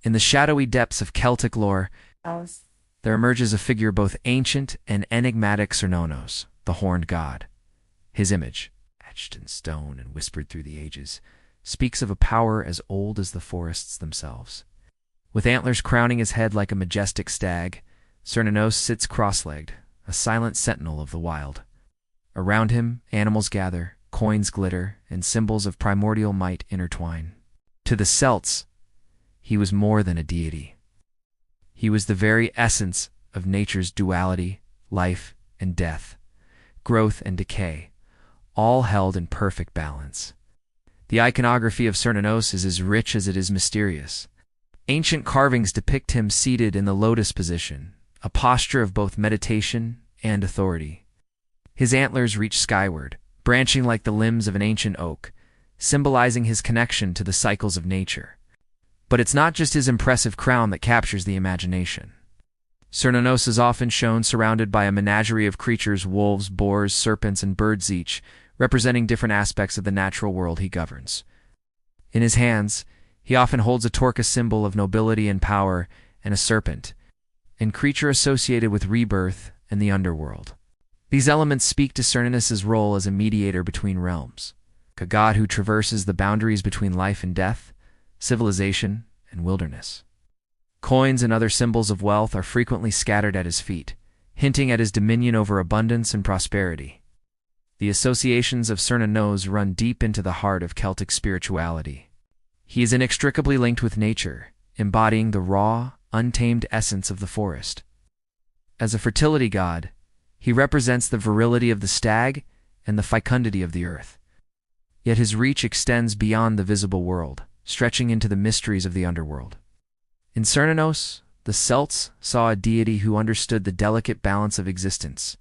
In the shadowy depths of Celtic lore, there emerges a figure both ancient and enigmatic: Cernunnos, the horned god. His image, etched in stone and whispered through the ages, speaks of a power as old as the forests themselves. With antlers crowning his head like a majestic stag, Cernunnos sits cross-legged, a silent sentinel of the wild. Around him, animals gather, coins glitter, and symbols of primordial might intertwine. To the Celts, he was more than a deity. He was the very essence of nature's duality, life and death, growth and decay, all held in perfect balance. The iconography of Cernunnos is as rich as it is mysterious. Ancient carvings depict him seated in the lotus position, a posture of both meditation and authority. His antlers reach skyward, branching like the limbs of an ancient oak, symbolizing his connection to the cycles of nature. But it's not just his impressive crown that captures the imagination. Cernunnos is often shown surrounded by a menagerie of creatures: wolves, boars, serpents, and birds, each representing different aspects of the natural world he governs. In his hands, he often holds a torque, a symbol of nobility and power, and a serpent, a creature associated with rebirth and the underworld. These elements speak to Cernunnos' role as a mediator between realms, a god who traverses the boundaries between life and death, civilization and wilderness. Coins and other symbols of wealth are frequently scattered at his feet, hinting at his dominion over abundance and prosperity. The associations of Cernunnos run deep into the heart of Celtic spirituality. He is inextricably linked with nature, embodying the raw, untamed essence of the forest. As a fertility god, he represents the virility of the stag and the fecundity of the earth. Yet his reach extends beyond the visible world, stretching into the mysteries of the underworld. In Cernunnos, the Celts saw a deity who understood the delicate balance of existence,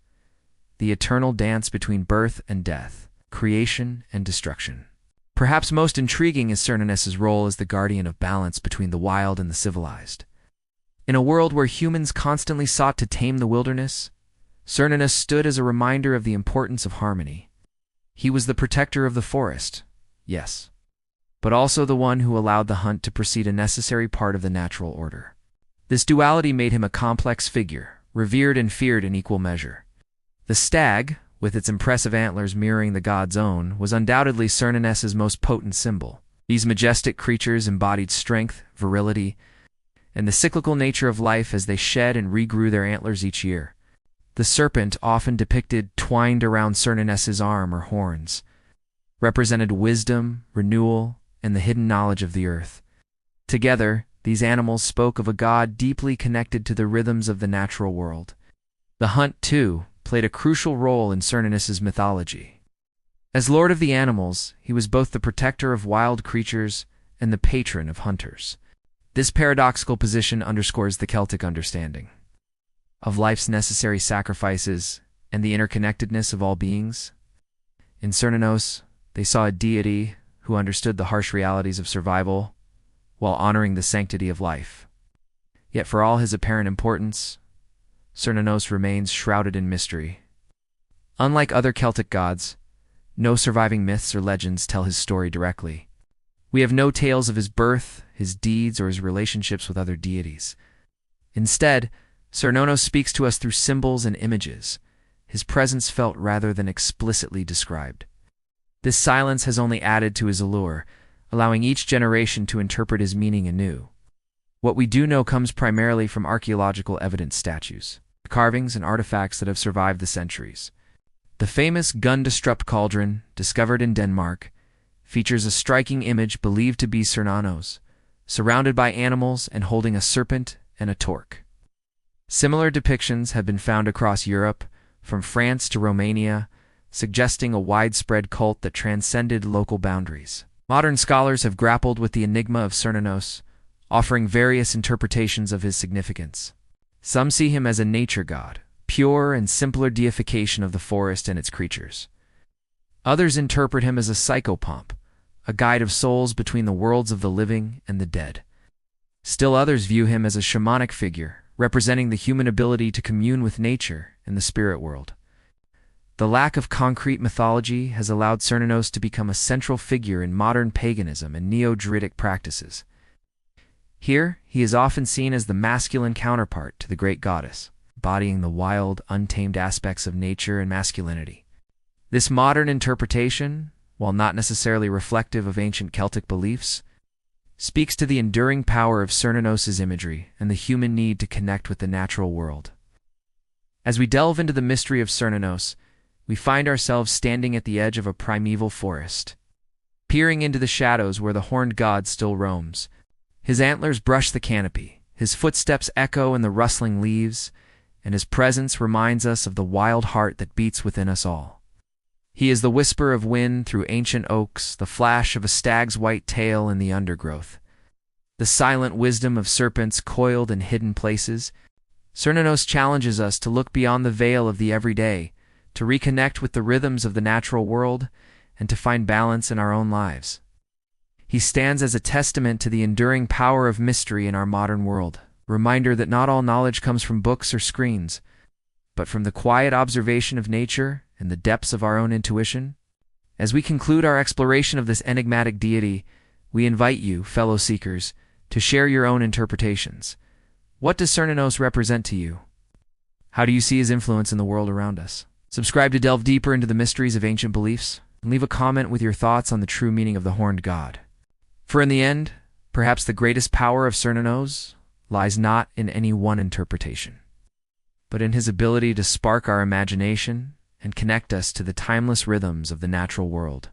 the eternal dance between birth and death, creation and destruction. Perhaps most intriguing is Cernunnos' role as the guardian of balance between the wild and the civilized. In a world where humans constantly sought to tame the wilderness, Cernunnos stood as a reminder of the importance of harmony. He was the protector of the forest, yes, but also the one who allowed the hunt to proceed, a necessary part of the natural order. This duality made him a complex figure, revered and feared in equal measure. The stag, with its impressive antlers mirroring the god's own, was undoubtedly Cernunnos' most potent symbol. These majestic creatures embodied strength, virility, and the cyclical nature of life as they shed and regrew their antlers each year. The serpent, often depicted twined around Cernunnos' arm or horns, represented wisdom, renewal, and the hidden knowledge of the earth. Together, these animals spoke of a god deeply connected to the rhythms of the natural world. The hunt, too, played a crucial role in Cernunnos' mythology. As lord of the animals, he was both the protector of wild creatures and the patron of hunters. This paradoxical position underscores the Celtic understanding of life's necessary sacrifices and the interconnectedness of all beings. In Cernunnos, they saw a deity who understood the harsh realities of survival while honoring the sanctity of life. Yet for all his apparent importance, Cernunnos remains shrouded in mystery. Unlike other Celtic gods, no surviving myths or legends tell his story directly. We have no tales of his birth, his deeds, or his relationships with other deities. Instead, Cernunnos speaks to us through symbols and images, his presence felt rather than explicitly described. This silence has only added to his allure, allowing each generation to interpret his meaning anew. What we do know comes primarily from archaeological evidence: statues, carvings, and artifacts that have survived the centuries. The famous Gundestrup cauldron, discovered in Denmark, features a striking image believed to be Cernunnos, surrounded by animals and holding a serpent and a torque. Similar depictions have been found across Europe, from France to Romania, suggesting a widespread cult that transcended local boundaries. Modern scholars have grappled with the enigma of Cernunnos, offering various interpretations of his significance. Some see him as a nature god, pure and simpler deification of the forest and its creatures. Others interpret him as a psychopomp, a guide of souls between the worlds of the living and the dead. Still others view him as a shamanic figure, representing the human ability to commune with nature and the spirit world. The lack of concrete mythology has allowed Cernunnos to become a central figure in modern paganism and neo-Druidic practices. Here, he is often seen as the masculine counterpart to the great goddess, embodying the wild, untamed aspects of nature and masculinity. This modern interpretation, while not necessarily reflective of ancient Celtic beliefs, speaks to the enduring power of Cernunnos' imagery and the human need to connect with the natural world. As we delve into the mystery of Cernunnos, we find ourselves standing at the edge of a primeval forest, peering into the shadows where the horned god still roams. His antlers brush the canopy, his footsteps echo in the rustling leaves, and his presence reminds us of the wild heart that beats within us all. He is the whisper of wind through ancient oaks, the flash of a stag's white tail in the undergrowth, the silent wisdom of serpents coiled in hidden places. Cernunnos challenges us to look beyond the veil of the everyday, to reconnect with the rhythms of the natural world, and to find balance in our own lives. He stands as a testament to the enduring power of mystery in our modern world, a reminder that not all knowledge comes from books or screens, but from the quiet observation of nature and the depths of our own intuition. As we conclude our exploration of this enigmatic deity, we invite you, fellow seekers, to share your own interpretations. What does Cernunnos represent to you? How do you see his influence in the world around us? Subscribe to delve deeper into the mysteries of ancient beliefs, and leave a comment with your thoughts on the true meaning of the horned god. For in the end, perhaps the greatest power of Cernunnos lies not in any one interpretation, but in his ability to spark our imagination and connect us to the timeless rhythms of the natural world.